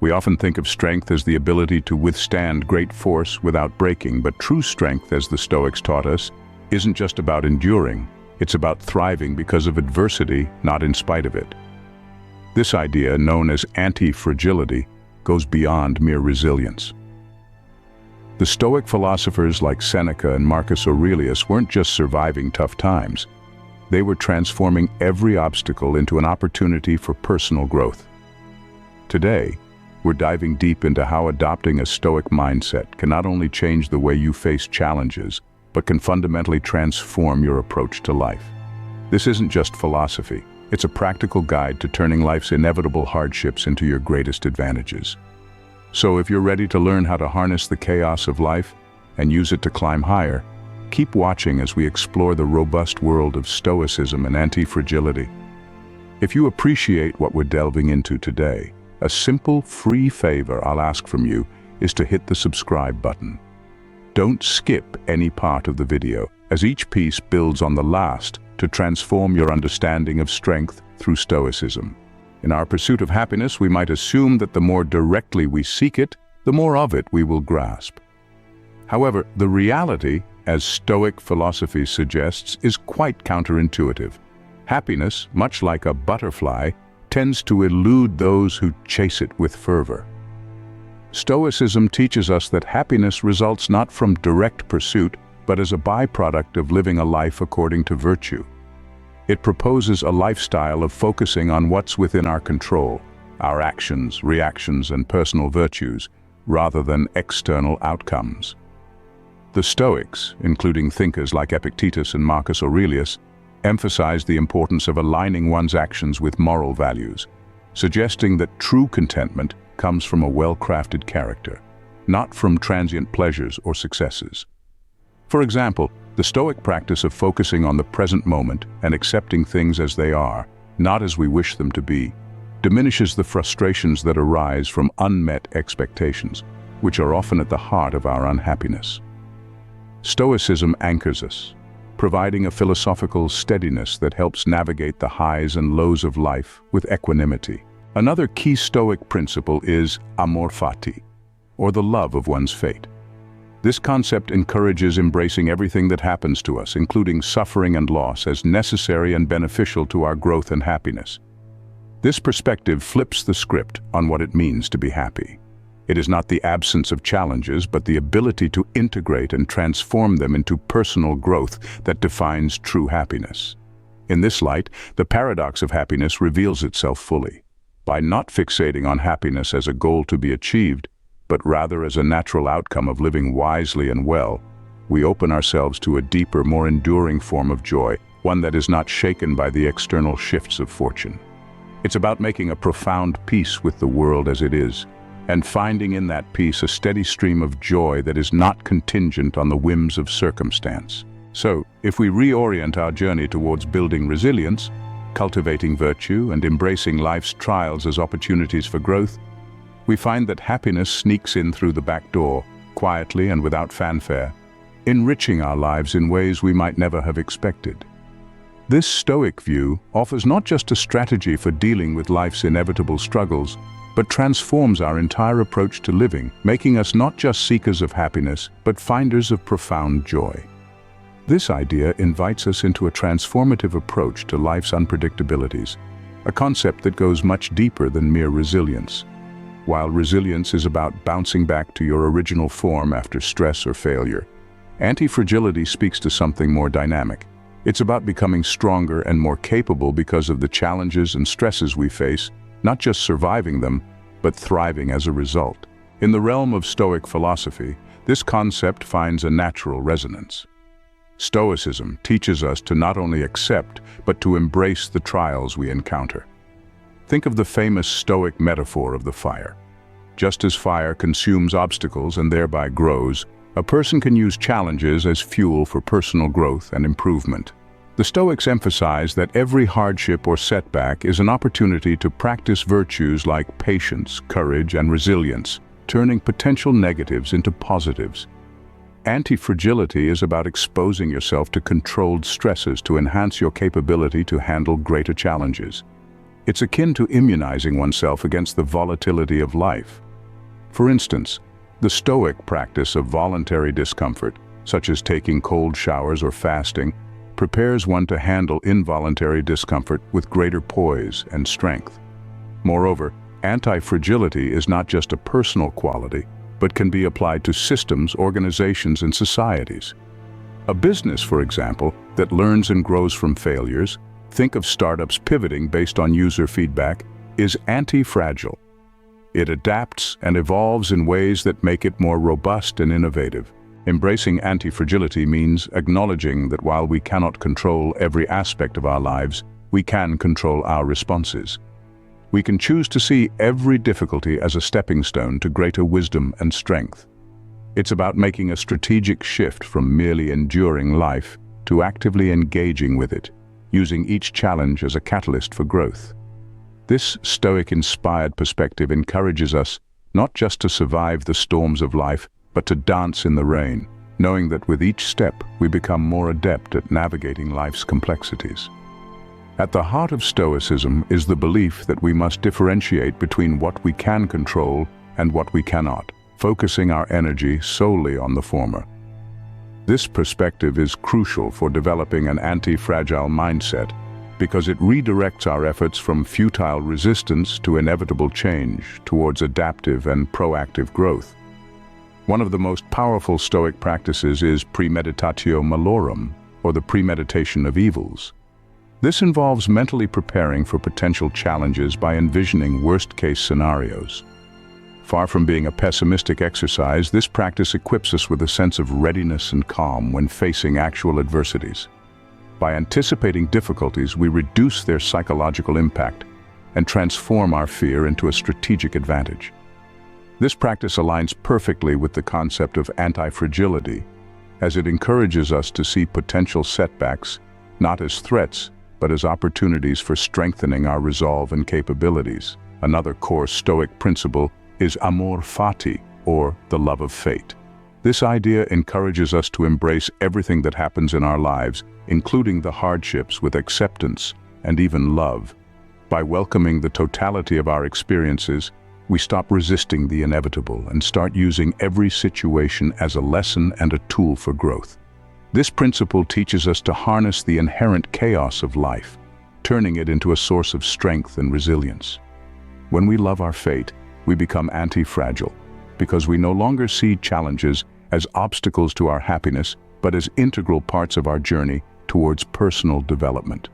We often think of strength as the ability to withstand great force without breaking, but true strength, as the Stoics taught us, isn't just about enduring. It's about thriving because of adversity, not in spite of it. This idea, known as anti-fragility, goes beyond mere resilience. The Stoic philosophers like Seneca and Marcus Aurelius weren't just surviving tough times. They were transforming every obstacle into an opportunity for personal growth. Today, we're diving deep into how adopting a Stoic mindset can not only change the way you face challenges, but can fundamentally transform your approach to life. This isn't just philosophy. It's a practical guide to turning life's inevitable hardships into your greatest advantages. So if you're ready to learn how to harness the chaos of life and use it to climb higher, keep watching as we explore the robust world of Stoicism and anti-fragility. If you appreciate what we're delving into today, a simple, free favor I'll ask from you is to hit the subscribe button. Don't skip any part of the video, as each piece builds on the last to transform your understanding of strength through Stoicism. In our pursuit of happiness, we might assume that the more directly we seek it, the more of it we will grasp. However, the reality, as Stoic philosophy suggests, is quite counterintuitive. Happiness, much like a butterfly, tends to elude those who chase it with fervor. Stoicism teaches us that happiness results not from direct pursuit, but as a byproduct of living a life according to virtue. It proposes a lifestyle of focusing on what's within our control, our actions, reactions, and personal virtues, rather than external outcomes. The Stoics, including thinkers like Epictetus and Marcus Aurelius, emphasize the importance of aligning one's actions with moral values, suggesting that true contentment comes from a well-crafted character, not from transient pleasures or successes. For example, the Stoic practice of focusing on the present moment and accepting things as they are, not as we wish them to be, diminishes the frustrations that arise from unmet expectations, which are often at the heart of our unhappiness. Stoicism anchors us, providing a philosophical steadiness that helps navigate the highs and lows of life with equanimity. Another key Stoic principle is amor fati, or the love of one's fate. This concept encourages embracing everything that happens to us, including suffering and loss, as necessary and beneficial to our growth and happiness. This perspective flips the script on what it means to be happy. It is not the absence of challenges, but the ability to integrate and transform them into personal growth that defines true happiness. In this light, the paradox of happiness reveals itself fully. By not fixating on happiness as a goal to be achieved, but rather as a natural outcome of living wisely and well, we open ourselves to a deeper, more enduring form of joy, one that is not shaken by the external shifts of fortune. It's about making a profound peace with the world as it is, and finding in that peace a steady stream of joy that is not contingent on the whims of circumstance. So, if we reorient our journey towards building resilience, cultivating virtue, and embracing life's trials as opportunities for growth, we find that happiness sneaks in through the back door, quietly and without fanfare, enriching our lives in ways we might never have expected. This Stoic view offers not just a strategy for dealing with life's inevitable struggles, but transforms our entire approach to living, making us not just seekers of happiness, but finders of profound joy. This idea invites us into a transformative approach to life's unpredictabilities, a concept that goes much deeper than mere resilience. While resilience is about bouncing back to your original form after stress or failure, anti-fragility speaks to something more dynamic. It's about becoming stronger and more capable because of the challenges and stresses we face, not just surviving them, but thriving as a result. In the realm of Stoic philosophy, this concept finds a natural resonance. Stoicism teaches us to not only accept, but to embrace the trials we encounter. Think of the famous Stoic metaphor of the fire. Just as fire consumes obstacles and thereby grows, a person can use challenges as fuel for personal growth and improvement. The Stoics emphasize that every hardship or setback is an opportunity to practice virtues like patience, courage, and resilience, turning potential negatives into positives. Anti-fragility is about exposing yourself to controlled stresses to enhance your capability to handle greater challenges. It's akin to immunizing oneself against the volatility of life. For instance, the Stoic practice of voluntary discomfort, such as taking cold showers or fasting, prepares one to handle involuntary discomfort with greater poise and strength. Moreover, anti-fragility is not just a personal quality, but can be applied to systems, organizations, and societies. A business, for example, that learns and grows from failures, think of startups pivoting based on user feedback, is anti-fragile. It adapts and evolves in ways that make it more robust and innovative. Embracing anti-fragility means acknowledging that while we cannot control every aspect of our lives, we can control our responses. We can choose to see every difficulty as a stepping stone to greater wisdom and strength. It's about making a strategic shift from merely enduring life to actively engaging with it, using each challenge as a catalyst for growth. This Stoic-inspired perspective encourages us not just to survive the storms of life, but to dance in the rain, knowing that with each step we become more adept at navigating life's complexities. At the heart of Stoicism is the belief that we must differentiate between what we can control and what we cannot, focusing our energy solely on the former. This perspective is crucial for developing an anti-fragile mindset because it redirects our efforts from futile resistance to inevitable change towards adaptive and proactive growth. One of the most powerful Stoic practices is premeditatio malorum, or the premeditation of evils. This involves mentally preparing for potential challenges by envisioning worst-case scenarios. Far from being a pessimistic exercise, this practice equips us with a sense of readiness and calm when facing actual adversities. By anticipating difficulties, we reduce their psychological impact and transform our fear into a strategic advantage. This practice aligns perfectly with the concept of anti-fragility, as it encourages us to see potential setbacks not as threats, but as opportunities for strengthening our resolve and capabilities. Another core Stoic principle is amor fati, or the love of fate. This idea encourages us to embrace everything that happens in our lives, including the hardships, with acceptance and even love. By welcoming the totality of our experiences, we stop resisting the inevitable and start using every situation as a lesson and a tool for growth. This principle teaches us to harness the inherent chaos of life, turning it into a source of strength and resilience. When we love our fate, we become anti-fragile, because we no longer see challenges as obstacles to our happiness, but as integral parts of our journey towards personal development.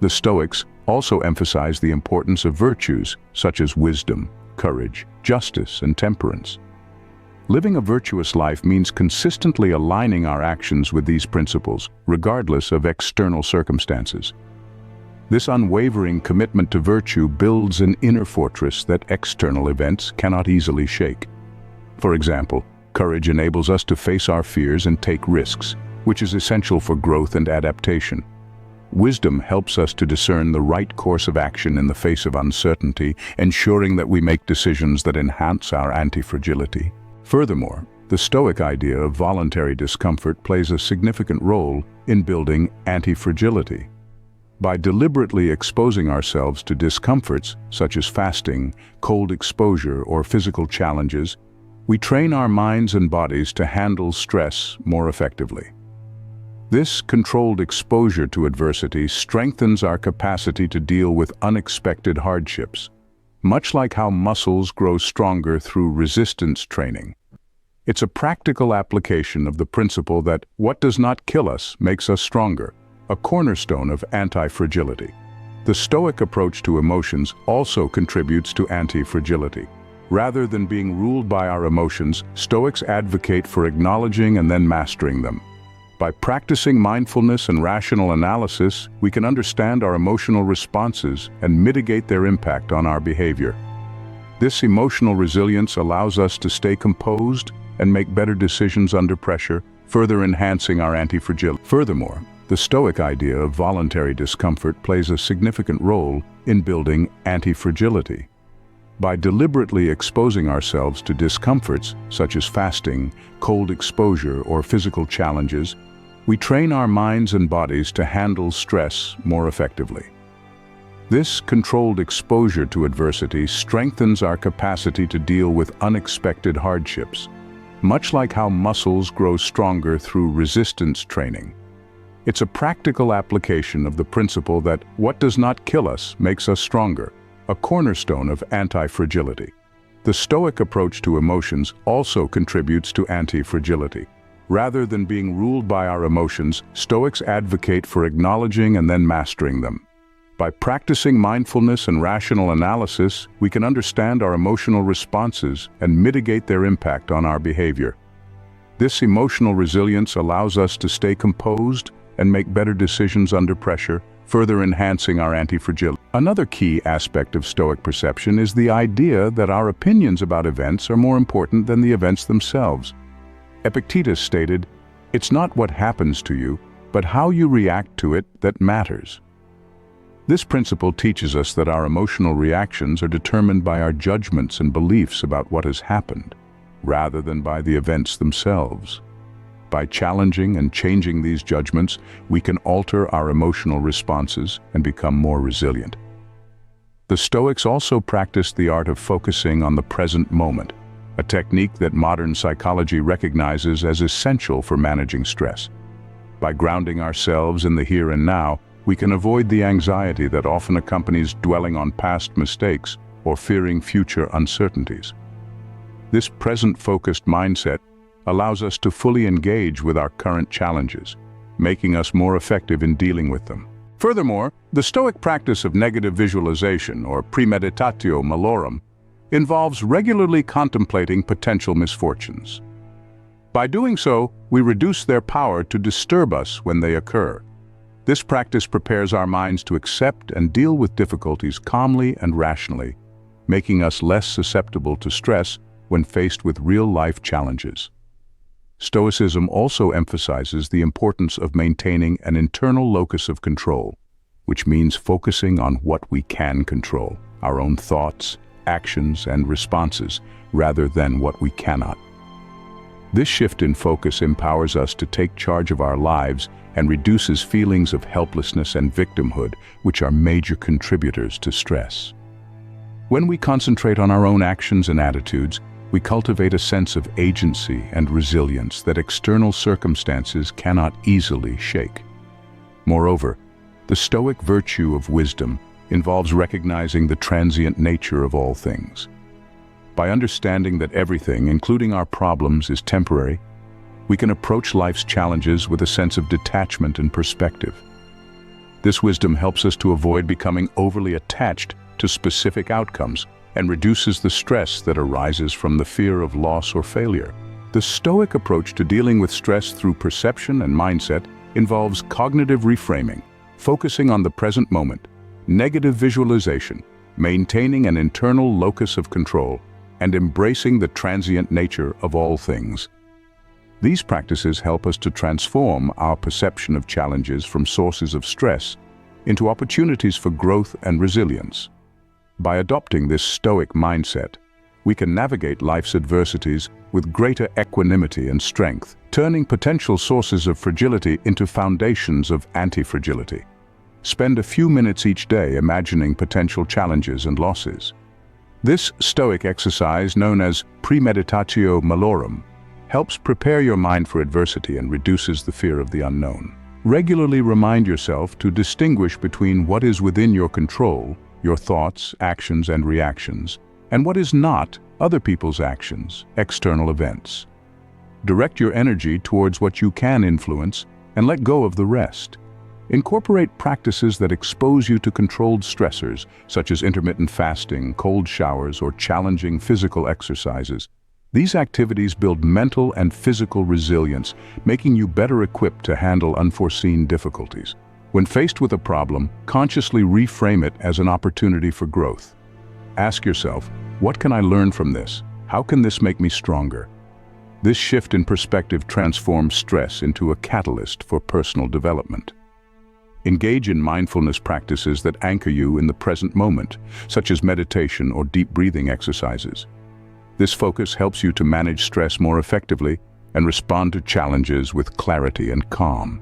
The Stoics also emphasize the importance of virtues such as wisdom, courage, justice, and temperance. Living a virtuous life means consistently aligning our actions with these principles, regardless of external circumstances. This unwavering commitment to virtue builds an inner fortress that external events cannot easily shake. For example, courage enables us to face our fears and take risks, which is essential for growth and adaptation. Wisdom helps us to discern the right course of action in the face of uncertainty, ensuring that we make decisions that enhance our anti-fragility. Furthermore, the Stoic idea of voluntary discomfort plays a significant role in building anti-fragility. By deliberately exposing ourselves to discomforts such as fasting, cold exposure, or physical challenges, we train our minds and bodies to handle stress more effectively. This controlled exposure to adversity strengthens our capacity to deal with unexpected hardships, much like how muscles grow stronger through resistance training. It's a practical application of the principle that what does not kill us makes us stronger, a cornerstone of anti-fragility. The Stoic approach to emotions also contributes to anti-fragility. Rather than being ruled by our emotions, Stoics advocate for acknowledging and then mastering them. By practicing mindfulness and rational analysis, we can understand our emotional responses and mitigate their impact on our behavior. This emotional resilience allows us to stay composed and make better decisions under pressure, further enhancing our anti-fragility. Furthermore, the Stoic idea of voluntary discomfort plays a significant role in building anti-fragility. By deliberately exposing ourselves to discomforts such as fasting, cold exposure, or physical challenges, we train our minds and bodies to handle stress more effectively. This controlled exposure to adversity strengthens our capacity to deal with unexpected hardships, much like how muscles grow stronger through resistance training. It's a practical application of the principle that what does not kill us makes us stronger, a cornerstone of anti-fragility. The Stoic approach to emotions also contributes to anti-fragility. Rather than being ruled by our emotions, Stoics advocate for acknowledging and then mastering them. By practicing mindfulness and rational analysis, we can understand our emotional responses and mitigate their impact on our behavior. This emotional resilience allows us to stay composed and make better decisions under pressure, further enhancing our anti-fragility. Another key aspect of Stoic perception is the idea that our opinions about events are more important than the events themselves. Epictetus stated, "It's not what happens to you, but how you react to it that matters." This principle teaches us that our emotional reactions are determined by our judgments and beliefs about what has happened, rather than by the events themselves. By challenging and changing these judgments, we can alter our emotional responses and become more resilient. The Stoics also practiced the art of focusing on the present moment, a technique that modern psychology recognizes as essential for managing stress. By grounding ourselves in the here and now, we can avoid the anxiety that often accompanies dwelling on past mistakes or fearing future uncertainties. This present-focused mindset allows us to fully engage with our current challenges, making us more effective in dealing with them. Furthermore, the Stoic practice of negative visualization, or premeditatio malorum, involves regularly contemplating potential misfortunes. By doing so, we reduce their power to disturb us when they occur. This practice prepares our minds to accept and deal with difficulties calmly and rationally, making us less susceptible to stress when faced with real-life challenges. Stoicism also emphasizes the importance of maintaining an internal locus of control, which means focusing on what we can control, our own thoughts, actions, and responses, rather than what we cannot. This shift in focus empowers us to take charge of our lives and reduces feelings of helplessness and victimhood, which are major contributors to stress. When we concentrate on our own actions and attitudes, we cultivate a sense of agency and resilience that external circumstances cannot easily shake. Moreover, the Stoic virtue of wisdom involves recognizing the transient nature of all things. By understanding that everything, including our problems, is temporary, we can approach life's challenges with a sense of detachment and perspective. This wisdom helps us to avoid becoming overly attached to specific outcomes and reduces the stress that arises from the fear of loss or failure. The Stoic approach to dealing with stress through perception and mindset involves cognitive reframing, focusing on the present moment, negative visualization, maintaining an internal locus of control, and embracing the transient nature of all things. These practices help us to transform our perception of challenges from sources of stress into opportunities for growth and resilience. By adopting this Stoic mindset, we can navigate life's adversities with greater equanimity and strength, turning potential sources of fragility into foundations of anti-fragility. Spend a few minutes each day imagining potential challenges and losses. This Stoic exercise, known as premeditatio malorum, helps prepare your mind for adversity and reduces the fear of the unknown. Regularly remind yourself to distinguish between what is within your control, your thoughts, actions, and reactions, and what is not, other people's actions, external events. Direct your energy towards what you can influence and let go of the rest. Incorporate practices that expose you to controlled stressors, such as intermittent fasting, cold showers, or challenging physical exercises. These activities build mental and physical resilience, making you better equipped to handle unforeseen difficulties. When faced with a problem, consciously reframe it as an opportunity for growth. Ask yourself, what can I learn from this? How can this make me stronger? This shift in perspective transforms stress into a catalyst for personal development. Engage in mindfulness practices that anchor you in the present moment, such as meditation or deep breathing exercises. This focus helps you to manage stress more effectively and respond to challenges with clarity and calm.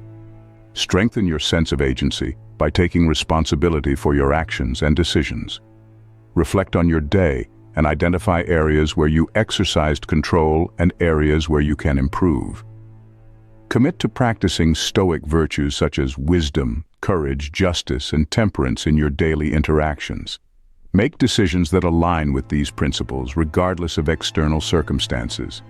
Strengthen your sense of agency by taking responsibility for your actions and decisions. Reflect on your day and identify areas where you exercised control and areas where you can improve. Commit to practicing Stoic virtues such as wisdom, courage, justice, and temperance in your daily interactions. Make decisions that align with these principles regardless of external circumstances.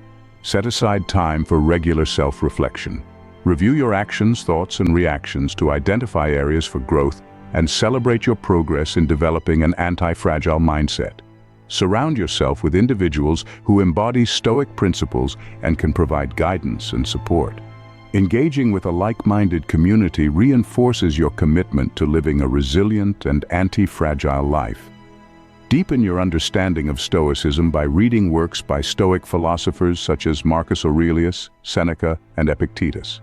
Set aside time for regular self-reflection. Review your actions, thoughts, and reactions to identify areas for growth and celebrate your progress in developing an anti-fragile mindset. Surround yourself with individuals who embody Stoic principles and can provide guidance and support. Engaging with a like-minded community reinforces your commitment to living a resilient and anti-fragile life. Deepen your understanding of Stoicism by reading works by Stoic philosophers such as Marcus Aurelius, Seneca, and Epictetus.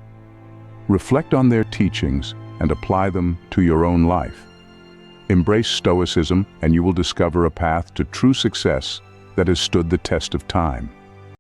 Reflect on their teachings and apply them to your own life. Embrace Stoicism and you will discover a path to true success that has stood the test of time.